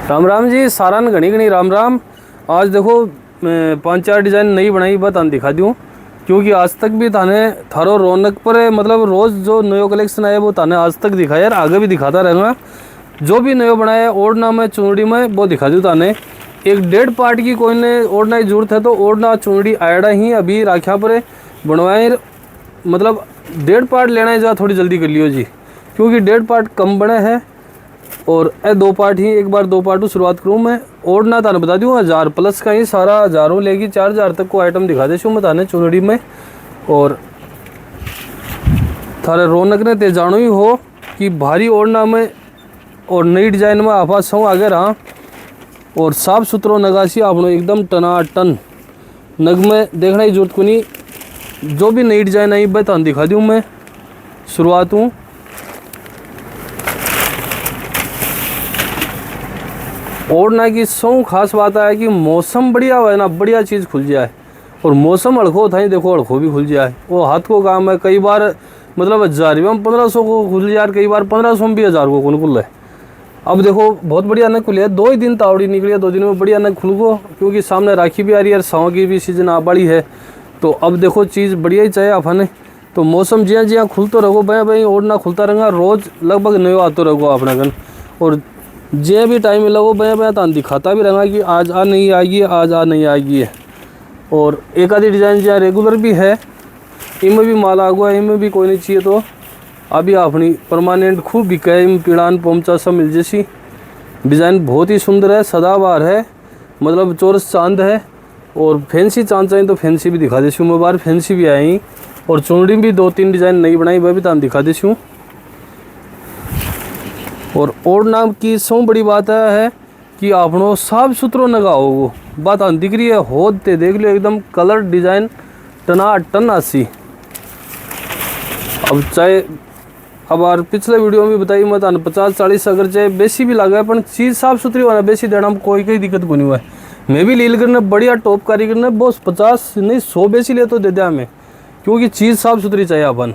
राम राम जी, सारा न घनी घनी राम राम। आज देखो मैं 5-4 डिज़ाइन नई बनाई बात आन दिखा दूँ, क्योंकि आज तक भी थाने थारो रौनक पर मतलब रोज़ जो नयो कलेक्शन आया वो थाने आज तक दिखाया यार, आगे भी दिखाता रहूँगा। जो भी नयो बनाया ओढ़ना में चुनड़ी में वो दिखा दूँ थाने। एक 1.5 पार्ट की कोई ने ओढ़ना की जरूरत है तो ओढ़ना चुनड़ी आयड़ा ही अभी राख्या पर बनवाए, मतलब 1.5 पार्ट लेना है जा थोड़ी जल्दी कर लियो जी, क्योंकि 1.5 पार्ट कम बने हैं और 2 पार्ट ही एक बार 2 पार्ट शुरुआत करूँ मैं। ओढ़ना थाने बता दूँ 1000 प्लस का ही सारा, हज़ारों लेगी 4000 तक को आइटम दिखा देशूँ मैं थाने चुनड़ी में। और थारे रौनक ने ते जानो ही हो कि भारी ओढ़ना में और नई डिजाइन में आपा सौ आगे रहा और साफ सुथरो नगासी आपनो एकदम टनाटन नग में देखना की जरूरत को नहीं। जो भी नई डिजाइन आई बता दिखा दूँ मैं। शुरुआत हूँ ओढ़ना की सौ खास बात है कि मौसम बढ़िया हुआ है ना, बढ़िया चीज़ खुल जाए। और मौसम अड़खो था ही देखो, अड़खो भी खुल जाए, वो हाथ को काम है। कई बार मतलब 1000 में 1500 को खुल जाए, कई बार 1500 में भी 1000 को कौन खुल है। अब देखो बहुत बढ़िया न खुले है, 2 ही दिन तावड़ी निकली है, 2 दिन में बढ़िया न खुल गो, क्योंकि सामने राखी भी आ रही है, साव की भी सीजन आ बड़ी है। तो अब देखो चीज़ बढ़िया ही चाहिए आपने। तो मौसम जिया जिया खुलते रहो भाई भाई, ओढ़ना खुलता रहेगा, रोज़ लगभग नयो आते रहो अपने गन। और जे भी टाइम मिला वो भैया भैया तान दिखाता भी रहेगा कि आज आ नहीं आएगी, आज आ नहीं आएगी है। और एक आधी डिज़ाइन जहाँ रेगुलर भी है, इनमें भी माल आ गया, इनमें भी कोई नहीं चाहिए तो अभी अपनी परमानेंट खूब बिका, इम पीड़ान पोमचा सब मिल जैसी। डिज़ाइन बहुत ही सुंदर है, सदाबहार है, मतलब चौरस चांद है। और फैंसी चांद चाहिए तो फैंसी भी दिखा देती हूँ मैं, बार फैंसी भी आई। और चुनड़ी भी 2-3 डिज़ाइन नई बनाई, वह भी तान दिखा देती हूँ। और ओढ़ना की सौ बड़ी बात है कि आपनो साफ सुथरो नगाओ, वो बात आन दिख रही है। होते देख लो एकदम कलर डिज़ाइन टना टन आसी। अब चाहे अब यार पिछले वीडियो में बताई मत 50-40 अगर चाहे बेसी भी लगा, पर चीज़ साफ सुथरी होना बेसी देना में कोई दिक्कत को नहीं हुआ है। मैं भी लील करने बढ़िया टॉप कारीगर ने बस 50 नहीं 100 बेसी ले तो दे दिया हमें, क्योंकि चीज़ साफ सुथरी चाहिए अपन।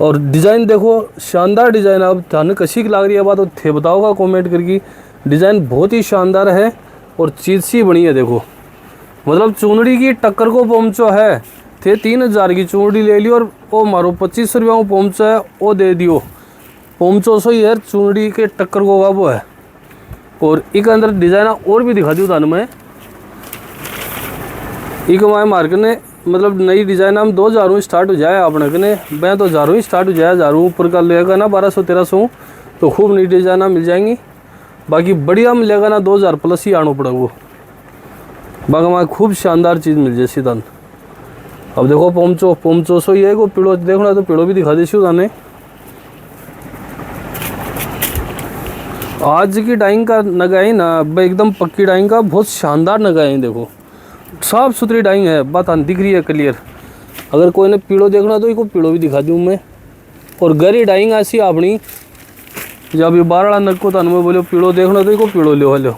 और डिज़ाइन देखो शानदार डिज़ाइन, अब थाने कशी की लग रही है बात तो थे बताओगा कमेंट करके। डिज़ाइन बहुत ही शानदार है और चीज़ सी बनी है देखो, मतलब चुनड़ी की टक्कर को पहुँचो है। थे 3000 की चुनड़ी ले ली और वो मारो 2500 रुपया में पहुँचा है, वो दे दियो पहुँचो सो यार, चुनड़ी के टक्कर को वो है। और एक अंदर डिज़ाइन और भी दिखा दूँ थाने मैं। एक हमारे मार्केट ने मतलब नई डिज़ाइन हम 2000 स्टार्ट हो जाए अपने कने, मैं तो 1000 ही स्टार्ट हो जाए, 1000 ऊपर का लेगा ना 1200-1300 तो खूब नई डिज़ाइन मिल जाएंगी। बाकी बढ़िया मिलेगा ना 2000 प्लस ही आना पड़ेगा वो, बाकी हमारे खूब शानदार चीज़ मिल जाए सीधा। अब देखो पोमचो सो ही है, को पीड़ो देखना तो पीड़ो भी दिखा देसी थाने। आज की डाइंग का नगाई ना एकदम पक्की डाइंग का, बहुत शानदार नगाई देखो, साफ सुथरी डाइंग है, बात दिख रही है क्लियर। अगर कोई ने पीड़ो देखना तो इसको पीड़ो भी दिखा दूँ मैं। और गरी डाइंग ऐसी अपनी जब ये 12 नग को तन में बोलो पीड़ो देखना तो इसको पीड़ो लो,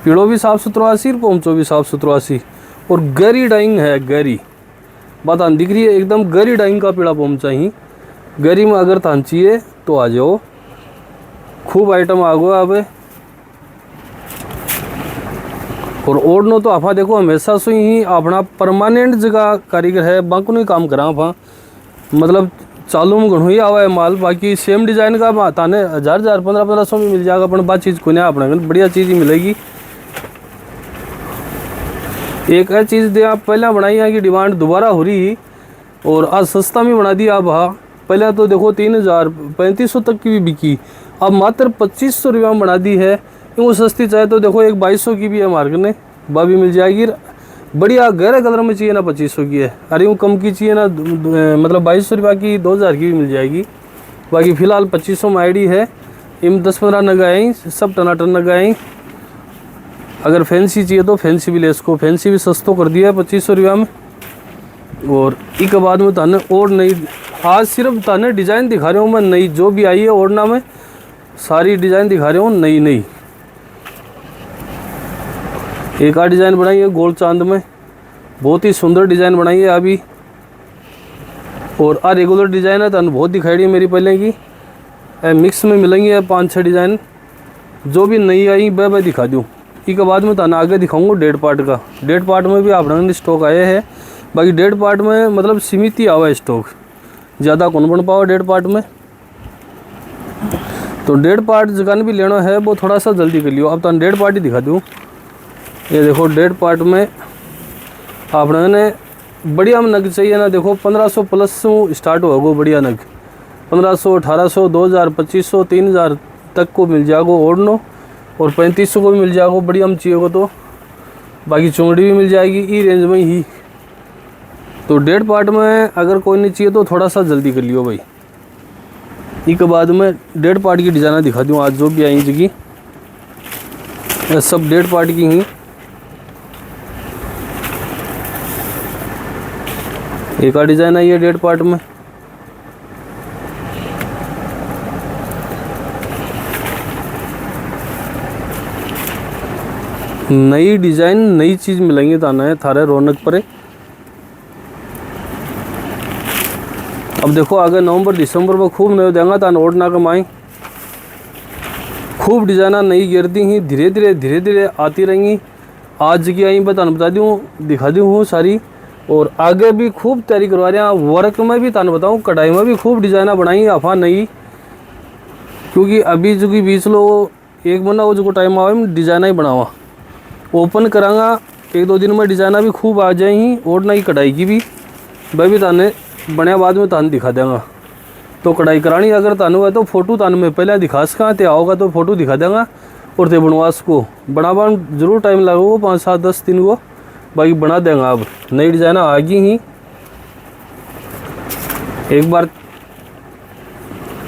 पीड़ो भी साफ सुथरा आसी, पोमचो भी साफ सुथरा आसी। और गरी डाइंग है, गरी बात दिख रही है एकदम गरी डाइंग का पीड़ा पोमचा ही। गरी में अगर तान चाहिए तो आ जाओ, खूब आइटम आ गया अब। और ओढ़नो तो आपा देखो हमेशा से ही अपना परमानेंट जगह कारीगर है, बाकी नहीं काम करा आपा, मतलब चालू में घणो ही आवा है माल। बाकी सेम डिज़ाइन का ताने 1000 1500 में मिल जाएगा, अपन बात चीज़ को नहीं अपना बढ़िया चीज़ ही मिलेगी। एक है चीज़ दे आप पहले बनाई है कि डिमांड दोबारा हो रही और आज सस्ता में बना दिया। अब हाँ पहले तो देखो 3000-3500 तक की भी बिकी, अब मात्र 2500 रुपया में बना दी है। वो सस्ती चाहे तो देखो एक 2200 की भी है मार्केट में, वह भी मिल जाएगी। बढ़िया गहरे कलर में चाहिए ना 2500 की है, अरे वो कम की चाहिए ना मतलब 2200 रुपया की 2000 की भी मिल जाएगी। बाकी फ़िलहाल 2500 में आईडी है, इन 10-15 नग आई, सब टनाटन नग आई। अगर फैंसी चाहिए तो फैंसी भी ले इसको, फैंसी भी सस्तो कर दिया है 2500 रुपया में। और एक बाद में ताने और नई, आज सिर्फ ताने डिज़ाइन दिखा रहा हूँ मैं नई, जो भी आई है ओढ़ना में सारी डिज़ाइन दिखा रहा हूँ नई नई। एक आध डिज़ाइन बनाई है गोल चांद में, बहुत ही सुंदर डिज़ाइन बनाई है अभी। और रेगुलर डिज़ाइन है तो बहुत दिखाई दी मेरी पहले की, मिक्स में मिलेंगी 5-6 डिज़ाइन। जो भी नई आई वह दिखा दूँ। इसके बाद में ताना आगे दिखाऊंगा डेड पार्ट का। डेड पार्ट में भी आपने स्टॉक आए हैं, बाकी डेड पार्ट में मतलब सीमित ही आवा है स्टॉक, ज़्यादा कौन बन पाओ डेड पार्ट में। तो डेड पार्ट जगह भी लेना है वो थोड़ा सा जल्दी कर लियो। अब तो डेड पार्ट ही दिखा दूँ। ये देखो डेड पार्ट में आपने बढ़िया नग चाहिए ना, देखो 1500 प्लस से स्टार्ट होगा बढ़िया नग। 1500, 1800, 2000, 2500, 3000 तक को मिल जाएगा ओढ़नो, और 3500 को भी मिल जाएगा बढ़िया हम चाहिए तो। बाकी चौड़ी भी मिल जाएगी ई रेंज में ही। तो डेड पार्ट में अगर कोई नहीं चाहिए तो थोड़ा सा जल्दी कर लियो भाई। इसके बाद में डेड पार्ट की डिज़ाइना दिखा दूँ आज जो भी आई जगह, सब डेड पार्ट की ही। एक और डिज़ाइन आई है डेड पार्ट में। नई डिज़ाइन नई चीज़ मिलेंगी ताना है थारे रौनक पर। अब देखो आगे नवंबर दिसंबर में खूब नए देंगे तान ओढ़ना कमाई, खूब डिज़ाइना नई गिरती ही धीरे धीरे आती रहेंगी। आज की आई बता दूँ दिखा दूँ सारी, और आगे भी खूब तैयारी करवा रहे हैं। वर्क में भी तान बताऊँ, कढ़ाई में भी खूब डिज़ाइना बनाई आफा नई, क्योंकि अभी जो कि बीच लो एक महीना वो जो टाइम आवे में डिज़ाइना ही बनावा ओपन करांगा। 1-2 दिन में डिज़ाइना भी खूब आ जाएंगी, ओढ़ना की कढ़ाई की भी वह भी ताने बनया बाद में तान दिखा देंगा। तो कढ़ाई करानी अगर तानू है तो फोटो तान में पहले दिखा सका ते आओगा तो फोटो दिखा देंगा, और ते बनवास को बनावा जरूर टाइम लगेगा 5-7-10 दिन को, बाकी बना देंगे। अब नई डिज़ाइन आ गई ही, एक बार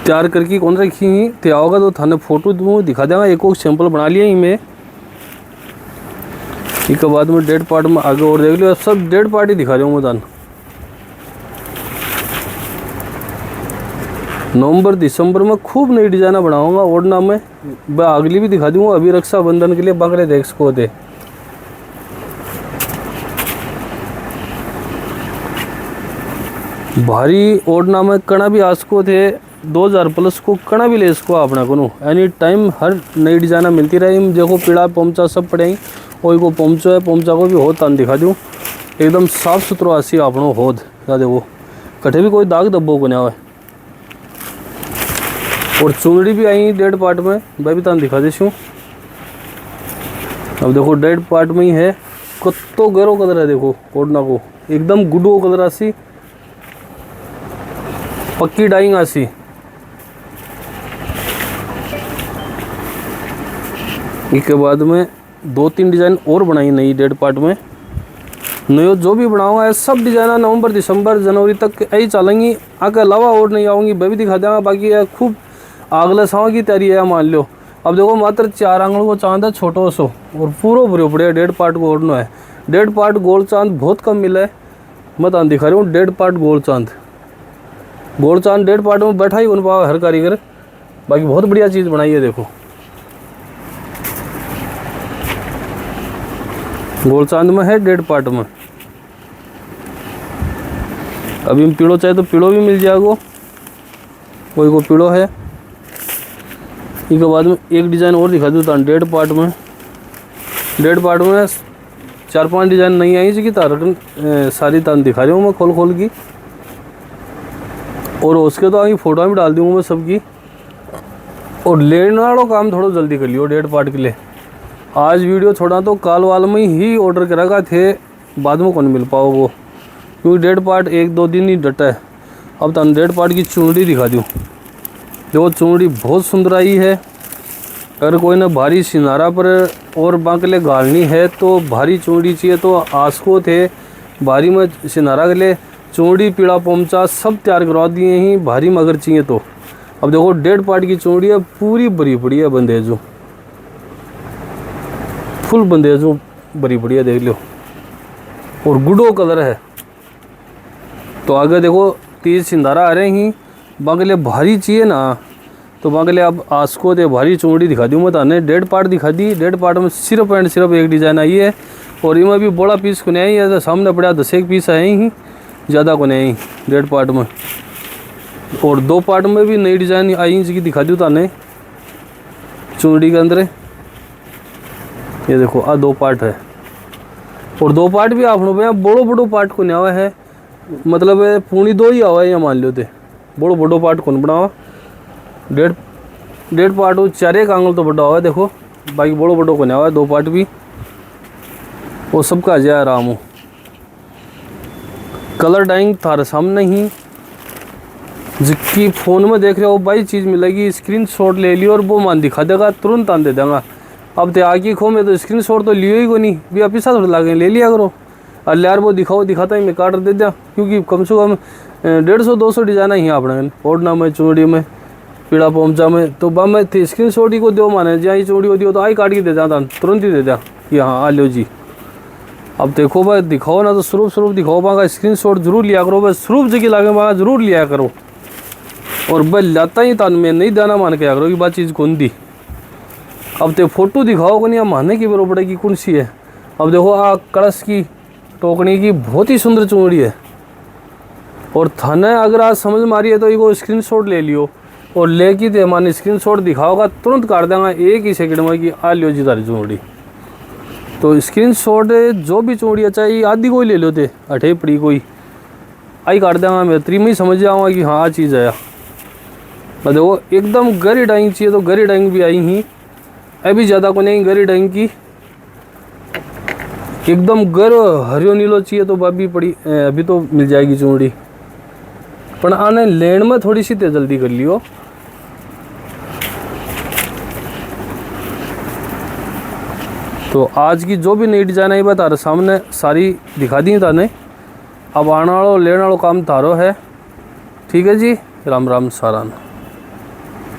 तैयार करके कौन रखी ही ते आओगा तो थाने फोटो दूँ दिखा देंगा। एक सैंपल बना लिया ही मैं। इसके बाद में डेड पार्ट में आगे और देख लियो, सब डेड पार्ट ही दिखा रहा हूँ मैं तान। नवंबर दिसंबर में खूब नई डिज़ाइना बनाऊंगा ओढ़ना में, मैं अगली भी दिखा दूँगा। अभी रक्षाबंधन के लिए बकरे देख सको थे। भारी ओढ़ना में कणा भी आ सको थे, 2000 प्लस को कणा भी ले सको अपना को एनी टाइम। हर नई डिज़ाइना मिलती रही। देखो पीड़ा पोमचा सब पड़े, कोई को पोमचो है, पोमचा को भी होद तान दिखा दूँ। एकदम साफ सुथरो आसी अपनो होद या देखो कठे भी कोई दाग धब्बो को नहीं आए। और चुंदड़ी भी आई डेड पार्ट में, वह भी तान दिखा देशूँ। अब देखो डेड पार्ट में ही है, कत्तो गहरो कलर है देखो ओढ़ना को, एकदम गुडो कलर आसी, पक्की डाइंग आसी। इसके बाद में 2-3 डिज़ाइन और बनाई नई डेड पार्ट में। नयो जो भी बनाऊंगा सब डिज़ाइना नवंबर दिसंबर जनवरी तक यही चलेंगी। आगे अलावा और नहीं आऊँगी वह भी दिखा देंगे। बाकी खूब अगले साव की तैयारी है मान लो। अब देखो मात्र 4 आंगन को चांद है छोटो सो, और पूरा बुरे बढ़िया डेड पार्ट को ओढ़ना है। डेड पार्ट गोल चांद बहुत कम मिला है, मैं तान दिखा रही हूँ डेड पार्ट गोल चांद। गोल चांद डेड पार्ट में बैठा ही बन पाओ हर कारीगर, बाकी बहुत बढ़िया चीज़ बनाई है देखो। गोल चांद में है डेड पार्ट में। अभी हम पीड़ो चाहे तो पीड़ो भी मिल जाएगा, कोई को पीड़ो है। इसके बाद में एक डिज़ाइन और दिखा दूँ तान डेड पार्ट में। डेड पार्ट में 4-5 डिज़ाइन नहीं आई जी तार सारी तान दिखा रही हूँ मैं खोल की, और उसके तो आगे फ़ोटो भी डाल दूँगा मैं सबकी। और लेने वालों काम थोड़ा जल्दी कर लियो डेड पार्ट के लिए। आज वीडियो छोड़ा तो काल वाल में ही ऑर्डर करेगा थे, बाद में कौन मिल पाओ वो, क्योंकि डेड पार्ट 1-2 दिन ही डटा है। अब तो डेड पार्ट की चुनड़ी दिखा दूँ। जो चुनड़ी बहुत सुंदर आई है। अगर कोई ने भारी सिनारा पर और बांकले घालनी है तो भारी चुनड़ी चाहिए तो आसको थे भारी में सिनारा के लिए चुनड़ी पीड़ा पोमचा सब तैयार करवा दिए ही भारी में अगर चाहिए तो। अब देखो डेड पार्ट की चुनड़ी है, पूरी बड़ी बढ़िया बंदेजो, फुल बंदेजो बड़ी बढ़िया देख लो, और गुडो कलर है। तो आगे देखो 30 सिंधारा आ रहे ही बांगले भारी चाहिए ना, तो बांगले अब आसको दे भारी चुनड़ी दिखा दूँ मैं ताने। डेड पार्ट दिखा दी। डेड पार्ट में सिर्फ एंड सिर्फ एक डिज़ाइन आई है, और इनमें भी बड़ा पीस को नहीं आई है, सामने पड़ा 10 पीस आए ही, ज़्यादा को नहीं आई डेड पार्ट में। और 2 पार्ट में भी नई डिज़ाइन आई जिसकी दिखा दूँ ताने। चूड़ी के अंदर ये देखो आ 2 पार्ट है, और 2 पार्ट भी आपनो भैया बड़ो बड़ो पार्ट को नहीं आवा है, मतलब पूरी 2 ही आवा है, या मान लो ते बड़ो बड़ो पार्ट कौन बनावा, 1.5 पार्ट हो, 4 आंगल तो बड़ा हुआ है देखो, बाकी बड़ो बड़ो को नहीं आवा है, 2 पार्ट भी वो सबका जाए आराम हो। कलर डाइंग थारे सामने ही, जिसकी फ़ोन में देख रहे हो भाई चीज़ मिलेगी, स्क्रीनशॉट ले लियो और वो मान दिखा देगा, तुरंत आन दे देगा। अब तो आगे खो में तो स्क्रीनशॉट तो लियो ही को नहीं, भी आप थोड़ा लागे ले लिया करो, अल्ले यार वो दिखाओ, दिखाता ही मैं काट दे दिया, क्योंकि कम से कम 150-200 डिजाइन ही अपने ओढ़ना में, चूड़ी में, पीड़ा पोमचा में, तो बा मैं स्क्रीनशॉट ही को दो माने, जहाँ ही चूड़ी होती हो तो आई काट के दे जाता, तुरंत ही दे दिया कि हाँ आ लो जी। अब देखो भाई दिखाओ ना तो स्वरूप दिखाओ, वहाँ स्क्रीनशॉट जरूर लिया करो भाई, स्वरूप जगह लागे वहाँ जरूर लिया करो, और भाई लाता ही तान में नहीं दाना मान के आ करो कि बात चीज़ कौन दी। अब तो फोटो दिखाओ को नहीं, आप मानने की बरोबर की कौन सी है। अब देखो आ कलश की टोकनी की बहुत ही सुंदर चूड़ी है, और थाने अगर आज समझ मारी है तो ये स्क्रीनशॉट ले लियो, और लेके तो हमारे स्क्रीनशॉट दिखाओगा तुरंत काट देंगे 1 ही सेकंड में कि आ लियो जी तारी चूड़ी। तो स्क्रीनशॉट जो भी चूड़ी चाहिए आधी कोई ले लो थे, अठे पड़ी कोई आई काट देंगे, मैं 3 में समझ जाऊँगा कि हाँ चीज़ आया। देखो एकदम गरी डाइंग चाहिए तो गरी डाइंग भी आई ही, अभी ज़्यादा को नहीं गरी डाइंग की, एकदम गर हरियो नीलो चाहिए तो बाबी पड़ी अभी तो मिल जाएगी चूड़ी, पर आने लेन में थोड़ी सी जल्दी कर लियो। तो आज की जो भी नई डिजाइन आई बात तारे सामने सारी दिखा दी ताने, अब आने वालों लेने वालों काम तारो है। ठीक है जी, राम राम सारान।